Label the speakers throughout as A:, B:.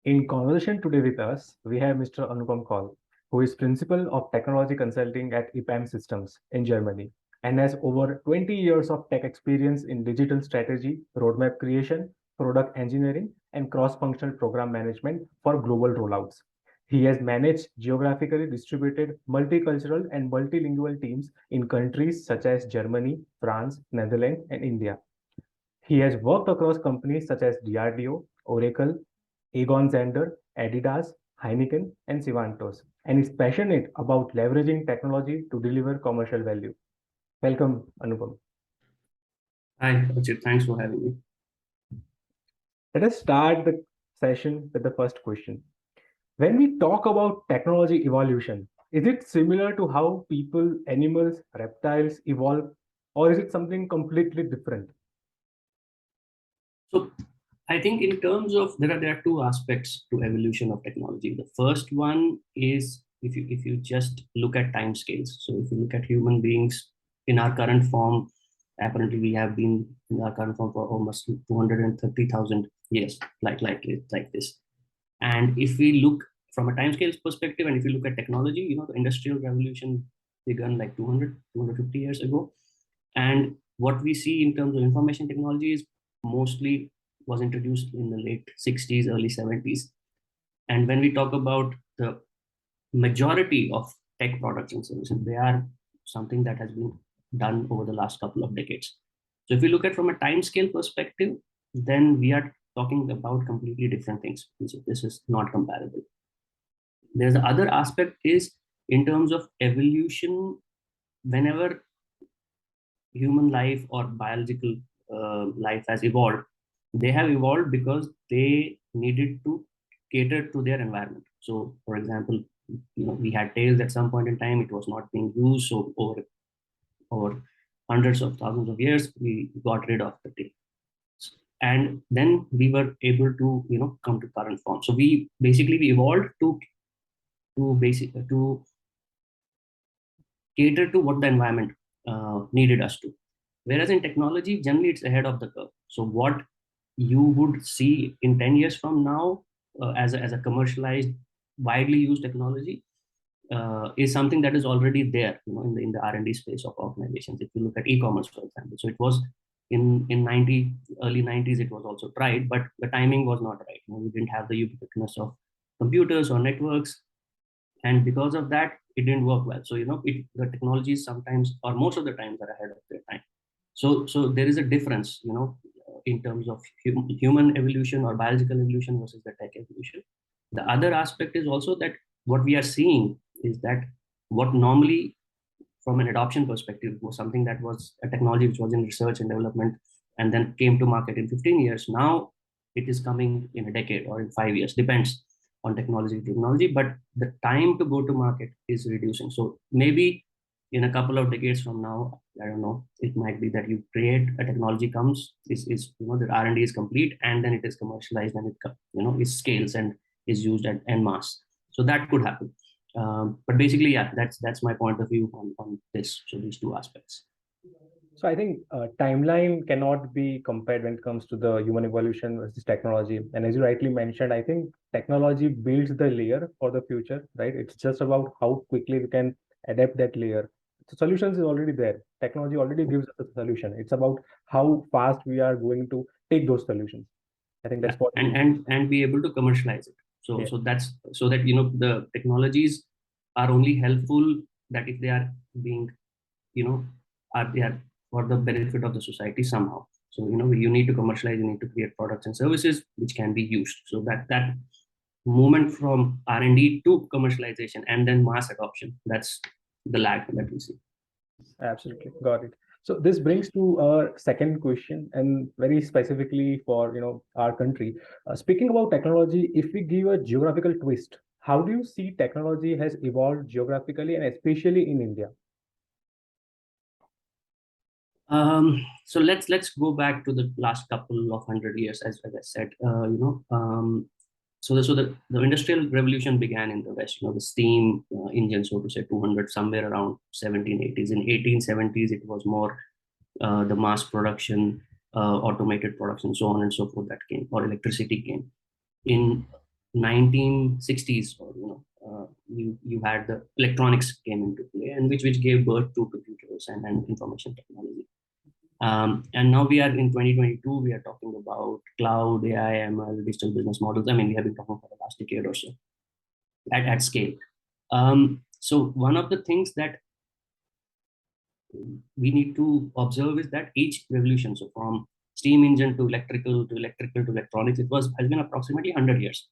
A: In conversation today with us, we have Mr. Anupam Kaul, who is Principal of Technology Consulting at EPAM Systems in Germany and has over 20 years of tech experience in digital strategy, roadmap creation, product engineering, and cross-functional program management for global rollouts. He has managed geographically distributed multicultural and multilingual teams in countries such as Germany, France, Netherlands, and India. He has worked across companies such as DRDO, Oracle, Egon Zehnder, Adidas, Heineken, and Sivantos, and is passionate about leveraging technology to deliver commercial value. Welcome, Anupam.
B: Hi, Archit. Thanks for having me.
A: Let us start the session with the first question. When we talk about technology evolution, is it similar to how people, animals, reptiles evolve, or is it something completely different?
B: So I think in terms of there are two aspects to evolution of technology. The first one is if you just look at time scales. So if you look at human beings in our current form, apparently we have been in our current form for almost 230,000 years, like this. And if we look from a time scales perspective, and if you look at technology, the industrial revolution began like 250 years ago. And what we see in terms of information technology is mostly was introduced in the late 60s, early 70s. And when we talk about the majority of tech products and services, they are something that has been done over the last couple of decades. So if we look at from a time scale perspective, then we are talking about completely different things. This is not comparable. There's the other aspect is in terms of evolution, whenever human life or biological life has evolved, they have evolved because they needed to cater to their environment. So, for example, we had tails at some point in time; it was not being used. So, over hundreds of thousands of years, we got rid of the tail, and then we were able to come to current form. So, we evolved to cater to what the environment needed us to. Whereas in technology, generally it's ahead of the curve. So what you would see in 10 years from now as a commercialized, widely used technology is something that is already there in the R&D space of organizations. If you look at e-commerce, for example, so it was in early 90s, it was also tried, but the timing was not right. We didn't have the ubiquitousness of computers or networks. And because of that, it didn't work well. So, the technologies sometimes, or most of the times, are ahead of their time. So there is a difference, in terms of human evolution or biological evolution versus the tech evolution. The other aspect is also that what we are seeing is that what normally, from an adoption perspective, was something that was a technology which was in research and development and then came to market in 15 years. Now it is coming in a decade or in 5 years, depends on technology, but the time to go to market is reducing. So maybe in a couple of decades from now, I don't know, it might be that you create a technology comes, the R&D is complete, and then it is commercialized and it scales and is used en masse. So that could happen. But basically, yeah, that's my point of view on this. So these two aspects.
A: So I think timeline cannot be compared when it comes to the human evolution versus technology. And as you rightly mentioned, I think technology builds the layer for the future, right? It's just about how quickly we can adapt that layer. The solutions is already there. Technology already gives us a solution. It's about how fast we are going to take those solutions. I think that's what
B: and be able to commercialize it. So
A: yeah.
B: so that's so that the technologies are only helpful that if they are being they are for the benefit of the society somehow. So you need to commercialize, you need to create products and services which can be used. So that movement from R&D to commercialization and then mass adoption, that's the lag that we see.
A: Absolutely, got it. So this brings to our second question, and very specifically for our country. Speaking about technology, if we give a geographical twist, how do you see technology has evolved geographically and especially in India?
B: So let's go back to the last couple of 100 years, as I said. So the industrial revolution began in the West. The steam engine, so to say, 200 somewhere around 1780s. In 1870s, it was more the mass production, automated production, so on and so forth that came, or electricity came. In 1960s, or you had the electronics came into play, and which gave birth to computers and information technology. And now we are in 2022. We are talking about cloud, AI, ML, digital business models. I mean, we have been talking for the last decade or so at scale. So one of the things that we need to observe is that each revolution, so from steam engine to electrical to electronics, has been approximately 100 years.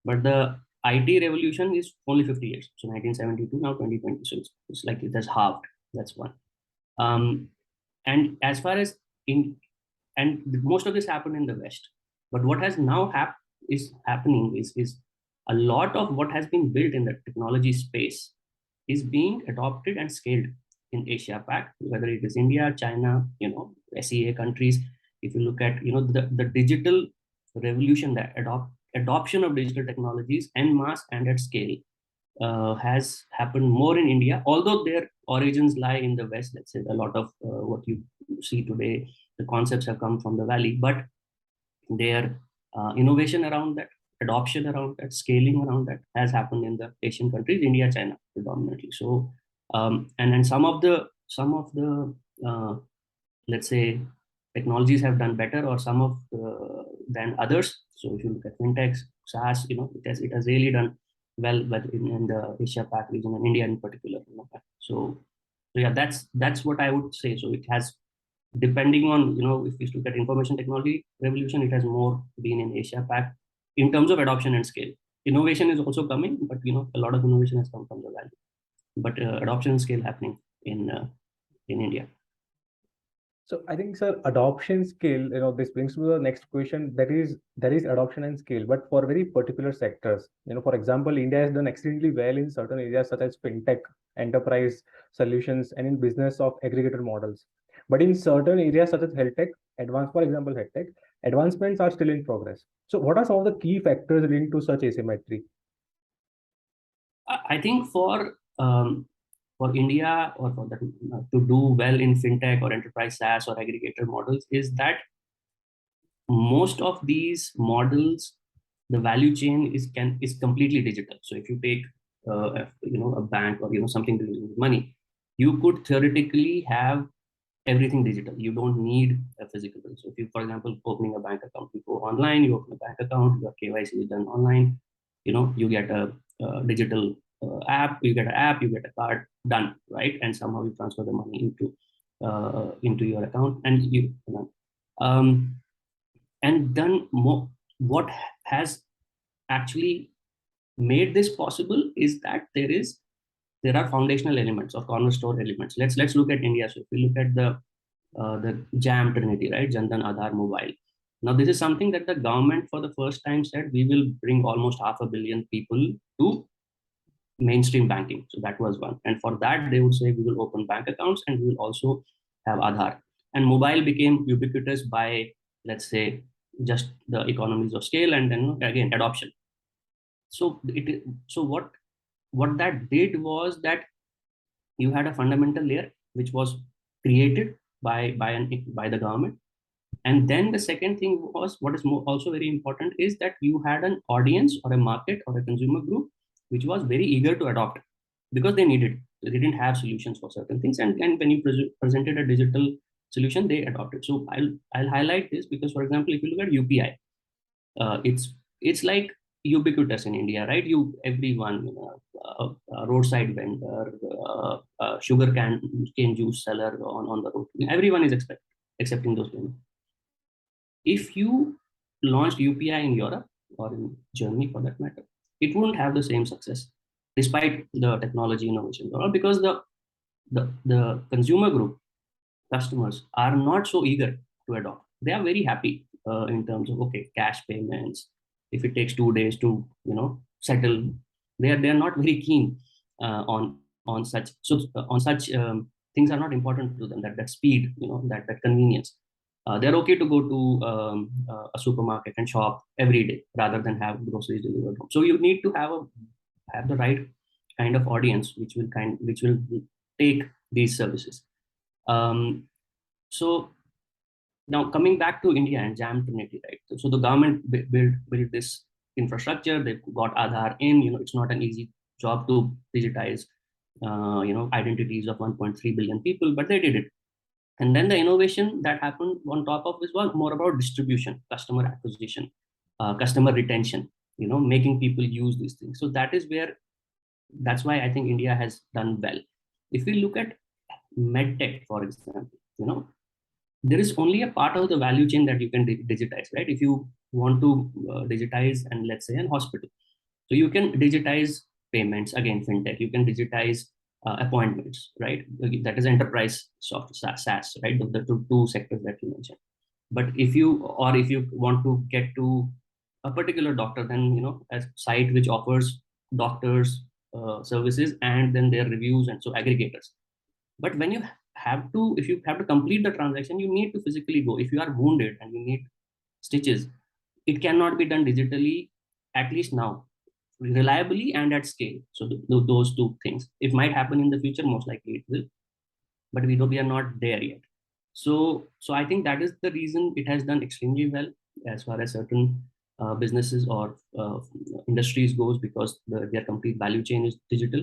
B: But the IT revolution is only 50 years. So 1972, now 2020. So it's like it has halved. That's one. And as far as and most of this happened in the West. But what has now happening is a lot of what has been built in the technology space is being adopted and scaled in Asia Pac, whether it is India, China, SEA countries. If you look at the digital revolution, that adoption of digital technologies en masse and at scale has happened more in India, although their origins lie in the West. Let's say a lot of what you see today, the concepts have come from the Valley, but their innovation around that, adoption around that, scaling around that has happened in the Asian countries, India, China predominantly. So, and some of the let's say technologies have done better, or some of than others. So if you look at fintechs, SaaS, it has really done well, but in the Asia Pac region and India in particular. So yeah, that's what I would say. So it has, depending on if you look at information technology revolution, it has more been in Asia Pac in terms of adoption and scale. Innovation is also coming, but a lot of innovation has come from the Valley, but adoption and scale happening in India.
A: So I think, sir, adoption scale, this brings to the next question. There is adoption and scale, but for very particular sectors. For example, India has done extremely well in certain areas such as fintech, enterprise solutions, and in business of aggregator models. But in certain areas such as health tech, for example, health tech, advancements are still in progress. So what are some of the key factors linked to such asymmetry?
B: I think for India, or for that, to do well in fintech or enterprise SaaS or aggregator models, is that most of these models, the value chain is completely digital. So if you take a bank or something to do with money, you could theoretically have everything digital. You don't need a physical. So if you, for example, opening a bank account, you go online, you open a bank account, your KYC is done online. You get a digital app, you get an app, you get a card, done, right? And somehow you transfer the money into your account, and then what has actually made this possible is that there are foundational elements or cornerstone elements. Let's look at India. So if we look at the JAM Trinity, right? Jandan Aadhaar Mobile. Now this is something that the government for the first time said we will bring almost 500 million people to mainstream banking. So that was one. And for that, they would say we will open bank accounts and we will also have Aadhaar. And mobile became ubiquitous by, let's say, just the economies of scale, and then again adoption. So what that did was that you had a fundamental layer which was created by the government. And then the second thing was, what is also very important, is that you had an audience or a market or a consumer group which was very eager to adopt, because they needed. They didn't have solutions for certain things, and when you presented a digital solution, they adopted. So I'll highlight this because, for example, if you look at UPI, it's like ubiquitous in India, right? Everyone, roadside vendor, sugar cane juice seller on the road, everyone is accepting those payments. If you launched UPI in Europe or in Germany, for that matter, it wouldn't have the same success, despite the technology innovation, because the consumer group, customers, are not so eager to adopt. They are very happy in terms of, okay, cash payments. If it takes 2 days to settle, they are not very keen on such. So on such things are not important to them. That speed, that convenience. They're okay to go to a supermarket and shop every day rather than have groceries delivered home. So you need to have the right kind of audience which will take these services. So now coming back to India and JAM Trinity, right? So the government built this infrastructure. They've got Aadhaar in. It's not an easy job to digitize, identities of 1.3 billion people, but they did it. And then the innovation that happened on top of this was more about distribution, customer acquisition, customer retention, making people use these things. So that's why I think India has done well. If we look at medtech, for example, there is only a part of the value chain that you can digitize, right? If you want to digitize, and let's say an hospital, so you can digitize payments, again, fintech, you can digitize appointments, right? That is enterprise software, SaaS, right? The two sectors that you mentioned. But if you want to get to a particular doctor, then, a site which offers doctors services and then their reviews, and so aggregators. But when if you have to complete the transaction, you need to physically go. If you are wounded and you need stitches, it cannot be done digitally, at least now, reliably and at scale. So those two things, it might happen in the future, most likely it will, but we are not there yet. So I think that is the reason it has done extremely well as far as certain businesses or industries goes, because their complete value chain is digital.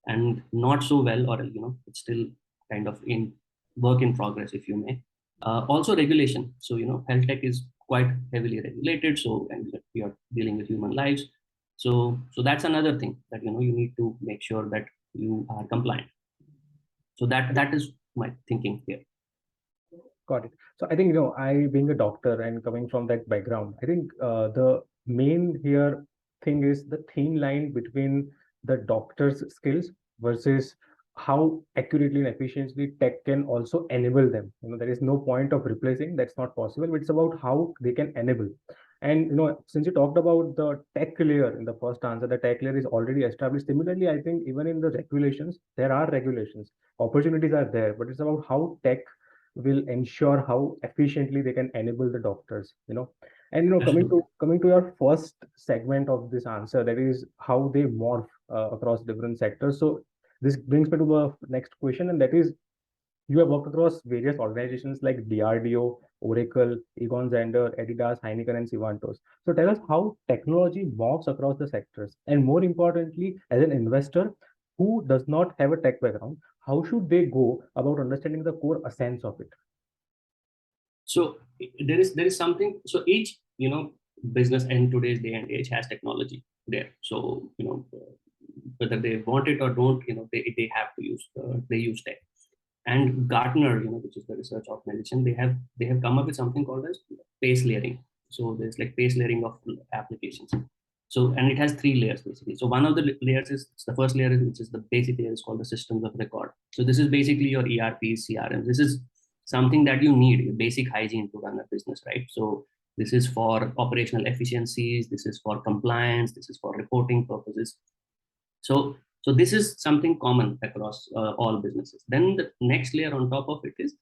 B: And not so well, or it's still kind of in work in progress, if you may. Also regulation. So health tech is quite heavily regulated, so, and we are dealing with human lives. So that's another thing that you need to make sure that you are compliant. So that is my thinking here.
A: Got it. So I think, I being a doctor and coming from that background, I think the main here thing is the thin line between the doctor's skills versus how accurately and efficiently tech can also enable them. There is no point of replacing, that's not possible. It's about how they can enable. And since you talked about the tech layer in the first answer, the tech layer is already established. Similarly, I think even in the regulations, there are regulations, opportunities are there, but it's about how tech will ensure how efficiently they can enable the doctors. And coming to your first segment of this answer, that is how they morph across different sectors. So this brings me to the next question, and that is, you have worked across various organizations like DRDO, Oracle, Egon Zehnder, Adidas, Heineken, and Sivantos. So tell us how technology morphs across the sectors, and more importantly, as an investor who does not have a tech background, how should they go about understanding the core essence of it?
B: So there is something. So each business in today's day and age has technology there. So whether they want it or don't, they have to use they use tech. And Gartner, which is the research organization, they have come up with something called as pace layering. So there's like pace layering of applications. So, and it has 3 layers basically. So one of the layers is the first layer, which is the basic layer, is called the systems of record. So this is basically your ERP, CRM. This is something that you need, basic hygiene to run a business, right? So this is for operational efficiencies. This is for compliance. This is for reporting purposes. So this is something common across all businesses. Then the next layer on top of it is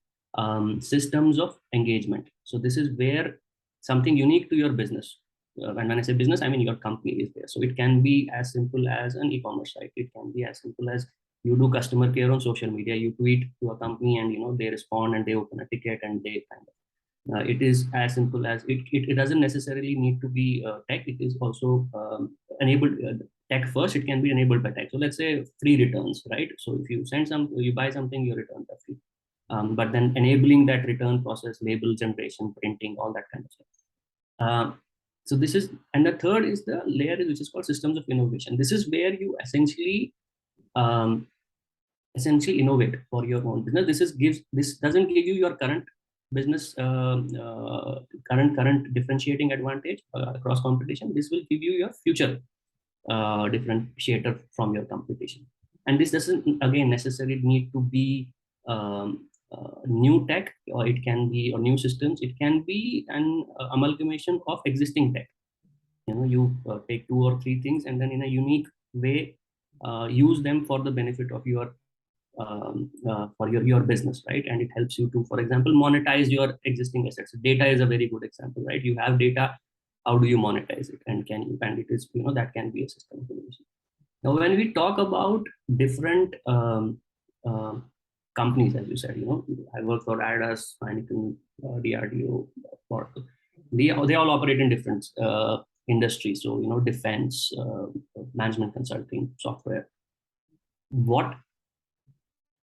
B: systems of engagement. So this is where something unique to your business. And when I say business, I mean your company is there. So it can be as simple as an e-commerce site. It can be as simple as you do customer care on social media. You tweet to a company, and they respond and they open a ticket and they kind of. It is as simple as it doesn't necessarily need to be tech. It is also enabled tech first. It can be enabled by tech. So let's say free returns, right? So if you buy something, you return that free. But then enabling that return process, label generation, printing, all that kind of stuff. So this is, and the third is the layer which is called systems of innovation. This is where you essentially innovate for your own business. This doesn't give you your current business current differentiating advantage across competition. This will give you your future differentiator from your competition. And this doesn't again necessarily need to be new tech, or it can be, or new systems. It can be an amalgamation of existing tech. You take 2 or 3 things and then in a unique way use them for the benefit of your business, right? And it helps you to, for example, monetize your existing assets. Data is a very good example, right? You have data, how do you monetize it? And it is, that can be a system of innovation. Now, when we talk about different companies, as you said, I work for Adidas, Heineken, DRDO, they all operate in different industry. So, defense, management consulting, software. What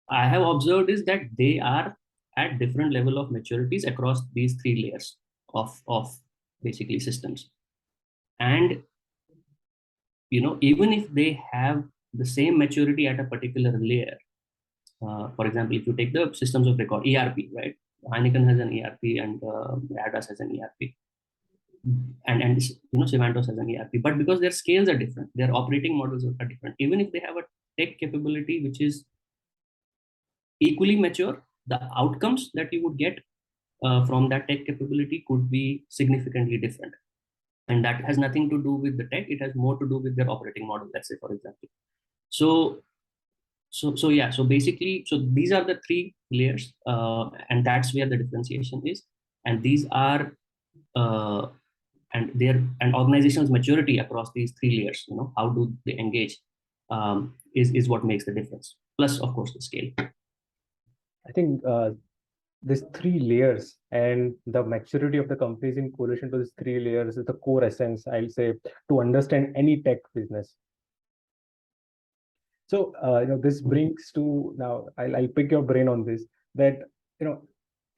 B: I have observed is that they are at different level of maturities across these three layers of basically systems. And, even if they have the same maturity at a particular layer, for example, if you take the systems of record, ERP, right? Heineken has an ERP and Adas has an ERP. And Sivantos has an ERP, but because their scales are different, their operating models are different. Even if they have a tech capability which is equally mature, the outcomes that you would get from that tech capability could be significantly different. And that has nothing to do with the tech; it has more to do with their operating model. Let's say, for example. So yeah. So basically, these are the three layers, and that's where the differentiation is. And these are and organization's maturity across these three layers, how do they engage, is what makes the difference. Plus, of course, the scale.
A: I think these three layers and the maturity of the companies in correlation to these three layers is the core essence, I'll say, to understand any tech business. So, this brings to now, I'll pick your brain on this, that,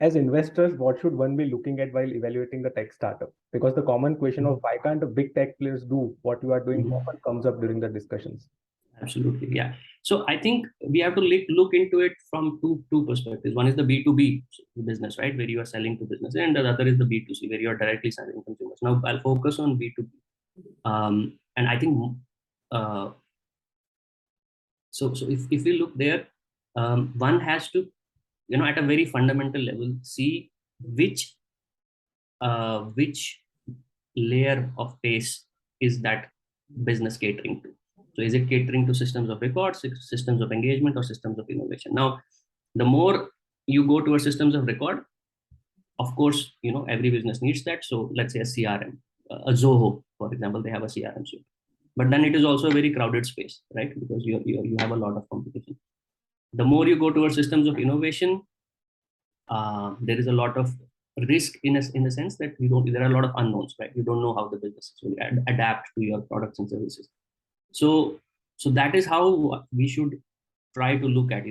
A: as investors, what should one be looking at while evaluating the tech startup? Because the common question of why can't the big tech players do what you are doing often comes up during the discussions.
B: Absolutely, yeah. So I think we have to look into it from two perspectives. One is the B2B business, right, where you are selling to business, and the other is the B2C, where you are directly selling consumers. Now I'll focus on B2B, and I think so if we look there, one has to, at a very fundamental level, see which layer of pace is that business catering to. So is it catering to systems of record, systems of engagement, or systems of innovation? Now, the more you go towards systems of record, of course, every business needs that. So let's say a CRM, a Zoho, for example, they have a CRM suite. But then it is also a very crowded space, right? Because you have a lot of competition. The more you go towards systems of innovation, there is a lot of risk in a sense that there are a lot of unknowns, right? You don't know how the business will adapt to your products and services. So that is how we should try to look at,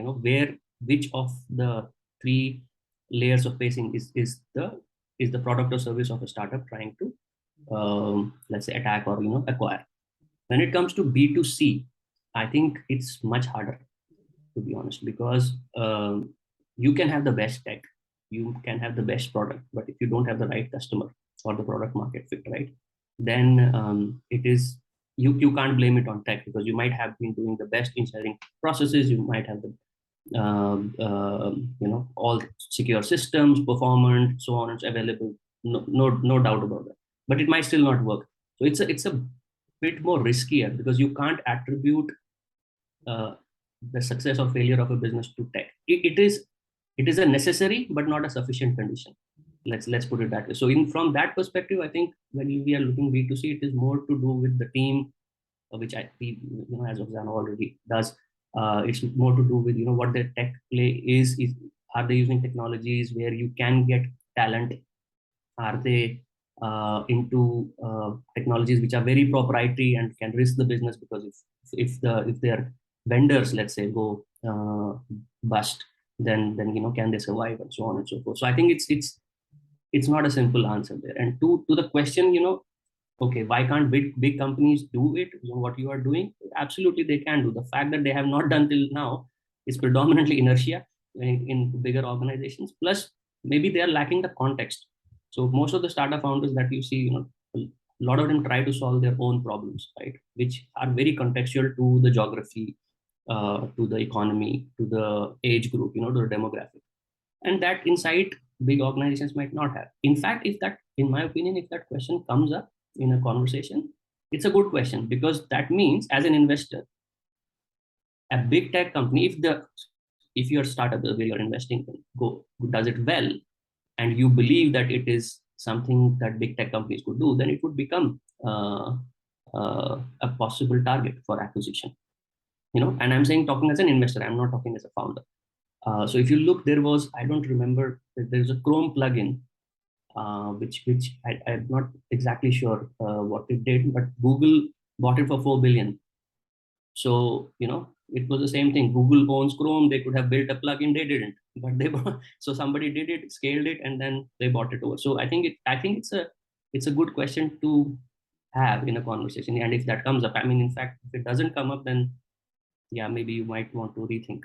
B: which of the three layers of pacing is the product or service of a startup trying to, let's say, attack or acquire. When it comes to B2C, I think it's much harder, to be honest, because you can have the best tech, you can have the best product, but if you don't have the right customer or the product market fit, right, then it is you can't blame it on tech, because you might have been doing the best engineering processes, you might have the all secure systems, performant, so on, it's available, no doubt about that, but it might still not work. So it's a bit more riskier, because you can't attribute the success or failure of a business to tech. It is a necessary but not a sufficient condition. Let's put it that way. So from that perspective, I think when we are looking B2C, it is more to do with the team, which as Auxano already does. It's more to do with what their tech play is are they using technologies where you can get talent? Are they into technologies which are very proprietary and can risk the business, because if their vendors, let's say, go bust, then can they survive, and so on and so forth. So I think it's not a simple answer there. And to the question, okay, why can't big companies do it? What you are doing, absolutely they can do. The fact that they have not done till now is predominantly inertia in bigger organizations. Plus, maybe they are lacking the context. So most of the startup founders that you see, a lot of them try to solve their own problems, right, which are very contextual to the geography, to the economy, to the age group, to the demographic, and that insight big organizations might not have. In fact, in my opinion, if that question comes up in a conversation, it's a good question, because that means, as an investor, a big tech company, if your startup where you're investing does it well, and you believe that it is something that big tech companies could do, then it would become a possible target for acquisition. And I'm saying, talking as an investor, I'm not talking as a founder. So if you look, I don't remember, there's a Chrome plugin which I'm not exactly sure what it did, but Google bought it for 4 billion. So, it was the same thing. Google owns Chrome. They could have built a plugin. They didn't, but they bought, so somebody did it, scaled it, and then they bought it over. So I think it's a good question to have in a conversation. And if that comes up, I mean, in fact, if it doesn't come up, then yeah, maybe you might want to rethink.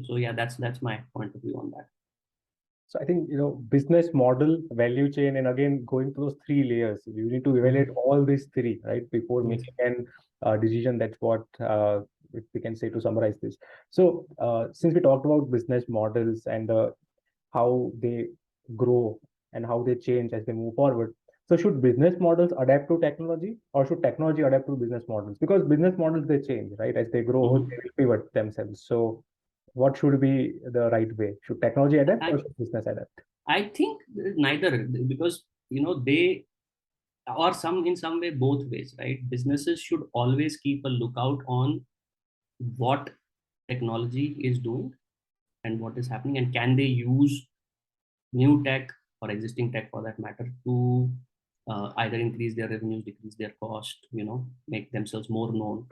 B: So yeah, that's my point of view on that.
A: So I think, business model, value chain, and again, going through those three layers, you need to evaluate all these three, right, before making an decision. That's what we can say to summarize this. So since we talked about business models and how they grow and how they change as they move forward, so should business models adapt to technology, or should technology adapt to business models? Because business models, they change, right? As they grow, they will pivot themselves. So what should be the right way? Should technology adapt, or should business adapt?
B: I think neither, because they, or in some way, both ways, right? Businesses should always keep a lookout on what technology is doing and what is happening, and can they use new tech or existing tech for that matter to either increase their revenues, decrease their cost, make themselves more known,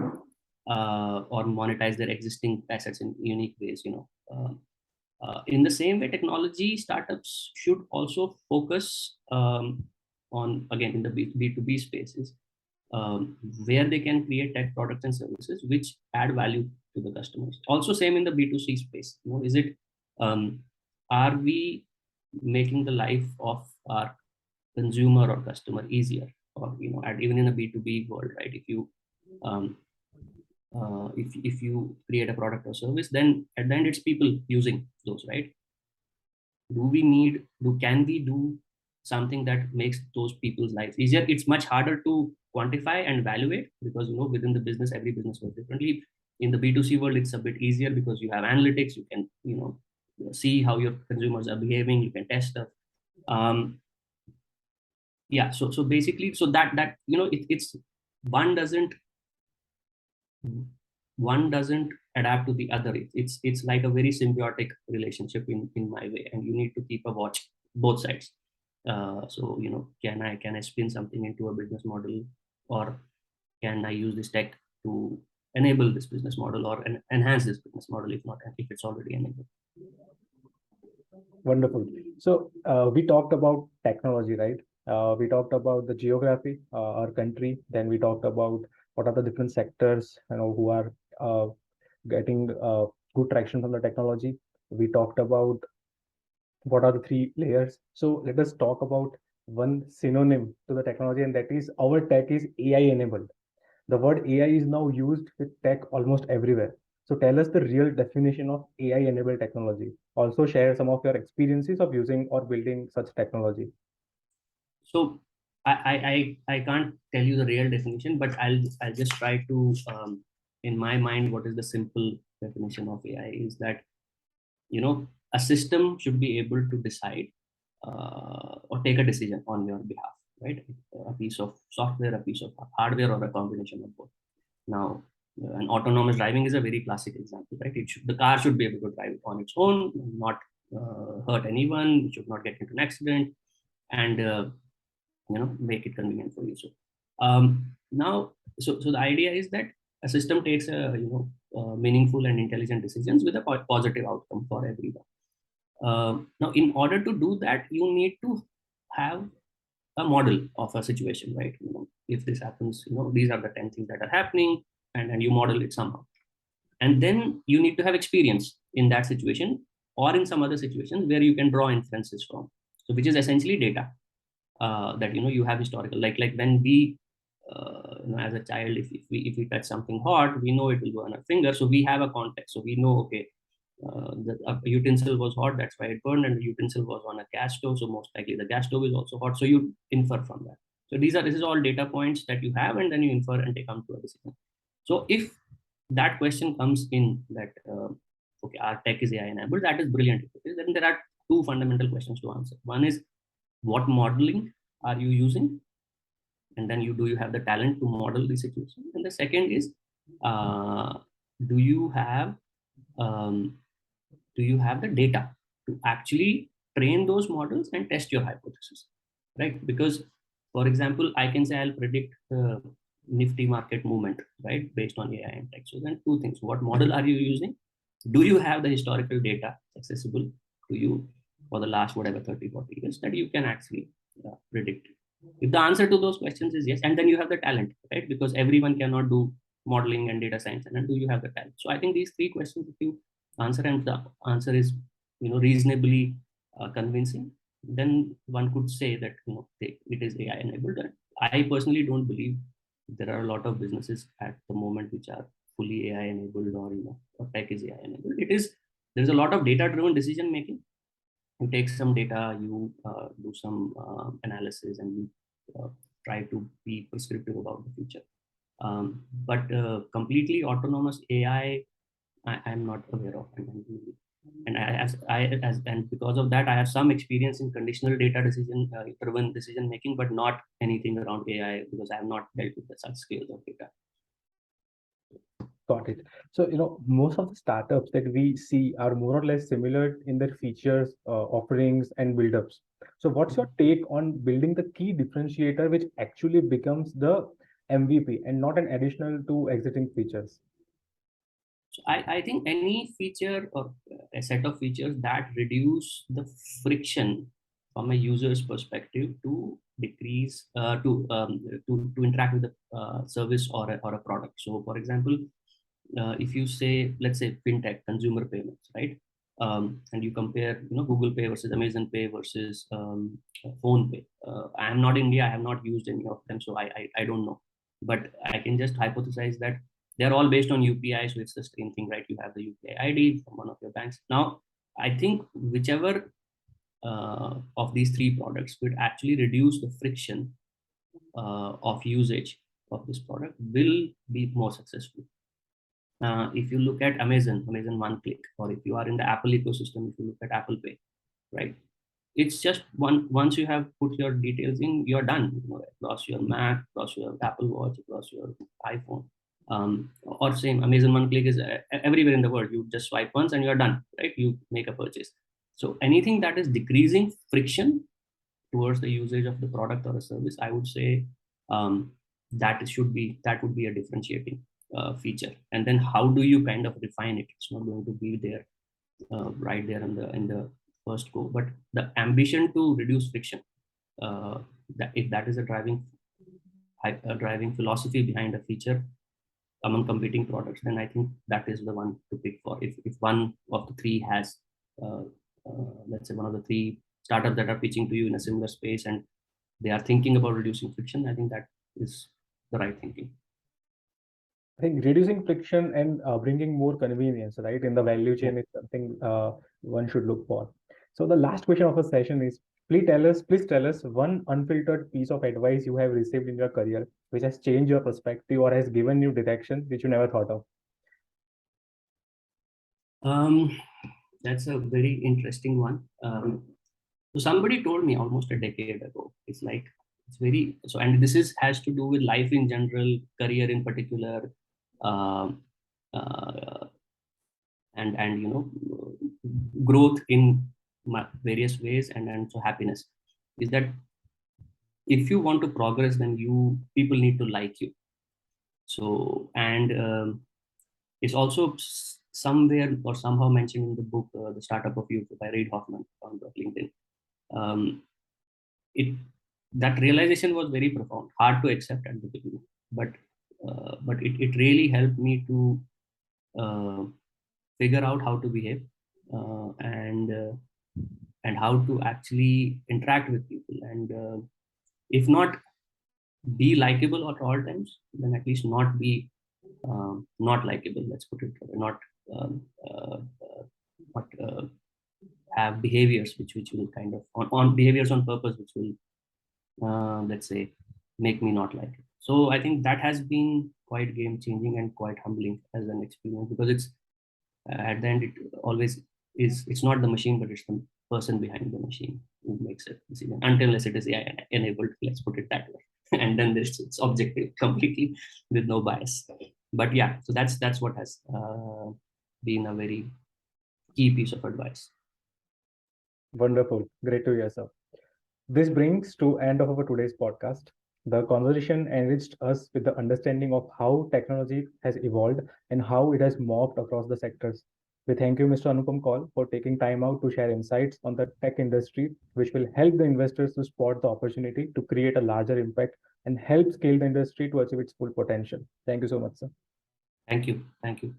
B: or monetize their existing assets in unique ways. In the same way, technology startups should also focus on, again, in the B2B spaces, where they can create tech products and services which add value to the customers. Also, same in the B2C space. Is it, are we making the life of our consumer or customer easier? Or, even in a B2B world, right? If you if you create a product or service, then at the end it's people using those, right? Can we do something that makes those people's lives easier? It's much harder to quantify and evaluate, because within the business, every business works differently. In the B2C world, it's a bit easier because you have analytics. You can see how your consumers are behaving. You can test stuff. Yeah, so basically, so that it's one doesn't adapt to the other. It's like a very symbiotic relationship in my way, and you need to keep a watch both sides. So can I spin something into a business model, or can I use this tech to enable this business model, or enhance this business model, if it's already enabled.
A: Wonderful. So we talked about technology, right? We talked about the geography, our country. Then we talked about what are the different sectors, who are getting good traction from the technology. We talked about what are the three layers. So let us talk about one synonym to the technology, and that is our tech is AI enabled. The word AI is now used with tech almost everywhere. So tell us the real definition of AI enabled technology. Also share some of your experiences of using or building such technology.
B: So I can't tell you the real definition, but I'll just try to, in my mind, what is the simple definition of AI is that, a system should be able to decide or take a decision on your behalf, right? A piece of software, a piece of hardware, or a combination of both. Now, an autonomous driving is a very classic example, right? The car should be able to drive on its own, not hurt anyone, should not get into an accident, and make it convenient for you. So now, so the idea is that a system takes meaningful and intelligent decisions with a positive outcome for everyone. Now, in order to do that, you need to have a model of a situation, right? If this happens, these are the 10 things that are happening, and you model it somehow. And then you need to have experience in that situation, or in some other situations where you can draw inferences from. So, which is essentially data that you have historical, like when we as a child, if we touch something hot, we know it will go on our finger, so we have a context, so we know, okay, the utensil was hot, that's why it burned, and the utensil was on a gas stove, so most likely the gas stove is also hot, so you infer from that. So this is all data points that you have, and then you infer and they come to a decision. So if that question comes in that okay, our tech is AI enabled, that is brilliant. Then there are two fundamental questions to answer. One is, what modeling are you using? And then do you have the talent to model the situation? And the second is, do you have the data to actually train those models and test your hypothesis, right? Because, for example, I can say I'll predict the Nifty market movement, right, based on AI and tech. So then two things: what model are you using? Do you have the historical data accessible to you for the last whatever 30, 40 years that you can actually predict? If the answer to those questions is yes, and then you have the talent, right? Because everyone cannot do modeling and data science, and then do you have the talent? So I think these three questions, if you answer and the answer is reasonably convincing, then one could say that it is AI enabled. I personally don't believe there are a lot of businesses at the moment which are fully AI enabled, or tech is AI enabled. There's a lot of data driven decision making. You take some data, you do some analysis, and you try to be prescriptive about the future. But completely autonomous AI, I'm not aware of. And because of that, I have some experience in conditional data driven decision making, but not anything around AI, because I have not dealt with such scales of data.
A: Got it. So, most of the startups that we see are more or less similar in their features, offerings, and build-ups. So, what's your take on building the key differentiator which actually becomes the MVP and not an additional to existing features?
B: So I think any feature or a set of features that reduce the friction from a user's perspective to decrease to interact with the service or a product. So, for example, if you say, let's say, fintech, consumer payments, right? And you compare, Google Pay versus Amazon Pay versus Phone Pay. I am not in India. I have not used any of them, so I don't know. But I can just hypothesize that they're all based on UPI, so it's the same thing, right? You have the UPI ID from one of your banks. Now, I think whichever of these three products would actually reduce the friction of usage of this product will be more successful. If you look at Amazon One Click, or if you are in the Apple ecosystem, if you look at Apple Pay, right? It's just once you have put your details in, you're done. Across your Mac, across your Apple Watch, across your iPhone. Or same, Amazon One Click is everywhere in the world. You just swipe once and you're done, right? You make a purchase. So anything that is decreasing friction towards the usage of the product or a service, I would say that would be a differentiating feature. And then how do you kind of refine it? It's not going to be there right there in the first go, but the ambition to reduce friction, if that is a driving philosophy behind a feature among competing products, then I think that is the one to pick for. If one of the three has, let's say, one of the three startups that are pitching to you in a similar space and they are thinking about reducing friction, I think that is the right thinking.
A: I think reducing friction and bringing more convenience, right, in the value chain is something one should look for. So the last question of the session is, please tell us one unfiltered piece of advice you have received in your career which has changed your perspective or has given you direction which you never thought of.
B: That's a very interesting one. So somebody told me almost a decade ago. It's very so, and this has to do with life in general, career in particular, and growth in various ways, and so happiness is that if you want to progress, then people need to like you. So, and it's also somewhere or somehow mentioned in the book The Startup of Youth by Reid Hoffman, founder of LinkedIn. That realization was very profound, hard to accept at the beginning, but it really helped me to figure out how to behave and how to actually interact with people, and if not be likable at all times, then at least not be not likable. Let's put it not have behaviors which will kind of on behaviors on purpose which will let's say make me not like it. So I think that has been quite game changing and quite humbling as an experience, because it's at the end it always is, it's not the machine but it's the person behind the machine who makes a decision, unless it is AI enabled, let's put it that way. And then it's objective completely with no bias. But yeah, so that's what has been a very key piece of advice.
A: Wonderful. Great to hear, sir. This brings to end of our today's podcast. The conversation enriched us with the understanding of how technology has evolved and how it has morphed across the sectors. We thank you, Mr. Anupam Kaul, for taking time out to share insights on the tech industry, which will help the investors to spot the opportunity to create a larger impact and help scale the industry to achieve its full potential. Thank you so much, sir.
B: Thank you. Thank you.